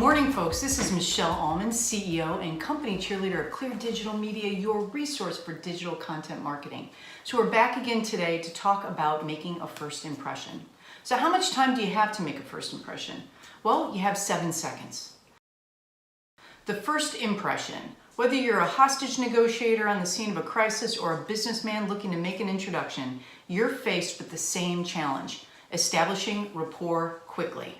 morning, folks. This is Michelle Allman, CEO and company cheerleader of Clear Digital Media, your resource for digital content marketing. So we're back again today to talk about making a first impression. So how much time do you have to make a first impression? Well, you have 7 seconds. The first impression, whether you're a hostage negotiator on the scene of a crisis or a businessman looking to make an introduction, you're faced with the same challenge, establishing rapport quickly.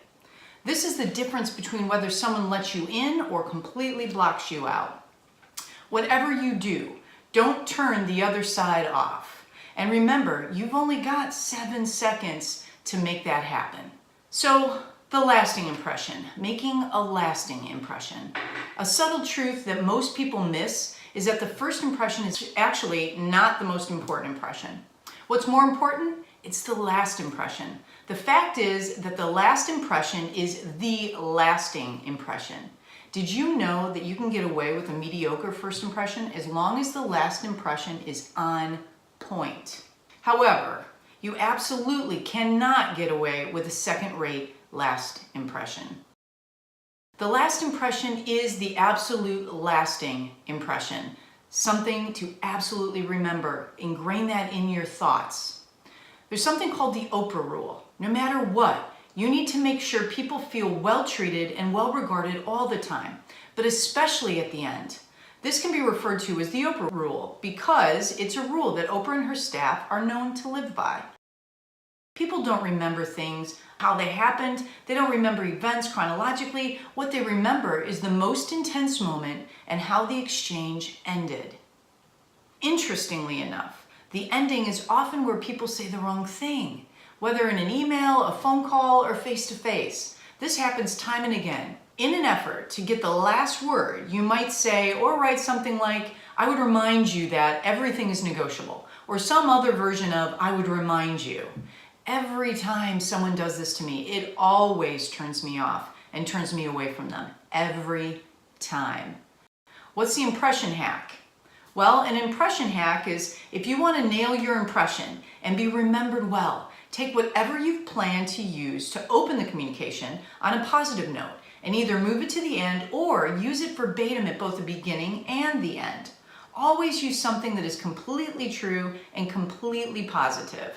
This is the difference between whether someone lets you in or completely blocks you out. Whatever you do, don't turn the other side off. And remember, you've only got 7 seconds to make that happen. So, the lasting impression, making a lasting impression. A subtle truth that most people miss is that the first impression is actually not the most important impression. What's more important? It's the last impression. The fact is that the last impression is the lasting impression. Did you know that you can get away with a mediocre first impression as long as the last impression is on point? However, you absolutely cannot get away with a second-rate last impression. The last impression is the absolute lasting impression. Something to absolutely remember. Ingrain that in your thoughts. There's something called the Oprah rule. No matter what, you need to make sure people feel well treated and well regarded all the time, but especially at the end. This can be referred to as the Oprah rule because it's a rule that Oprah and her staff are known to live by. People don't remember things, how they happened. They don't remember events chronologically. What they remember is the most intense moment and how the exchange ended. Interestingly enough, the ending is often where people say the wrong thing, whether in an email, a phone call, or face-to-face. This happens time and again. In an effort to get the last word, you might say or write something like, "I would remind you that everything is negotiable," or some other version of, "I would remind you." Every time someone does this to me, it always turns me off and turns me away from them. Every time. What's the impression hack? Well, an impression hack is if you want to nail your impression and be remembered well, take whatever you've planned to use to open the communication on a positive note and either move it to the end or use it verbatim at both the beginning and the end. Always use something that is completely true and completely positive.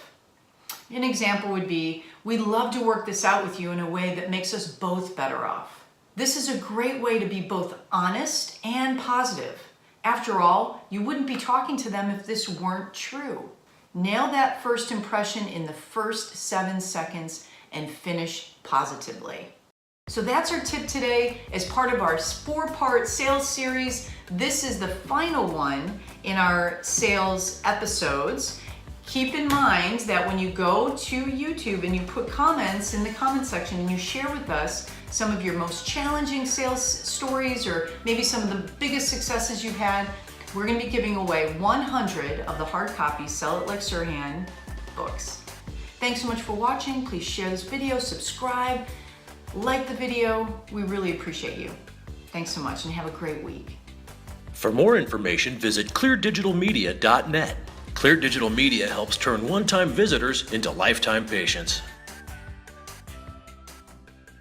An example would be, "We'd love to work this out with you in a way that makes us both better off." This is a great way to be both honest and positive. After all, you wouldn't be talking to them if this weren't true. Nail that first impression in the first 7 seconds and finish positively. So that's our tip today as part of our 4-part sales series. This is the final one in our sales episodes. Keep in mind that when you go to YouTube and you put comments in the comment section and you share with us some of your most challenging sales stories or maybe some of the biggest successes you've had, we're going to be giving away 100 of the hard copy Sell It Like Sirhan books. Thanks so much for watching. Please share this video, subscribe, like the video. We really appreciate you. Thanks so much and have a great week. For more information, visit cleardigitalmedia.net. Clear Digital Media helps turn one-time visitors into lifetime patients.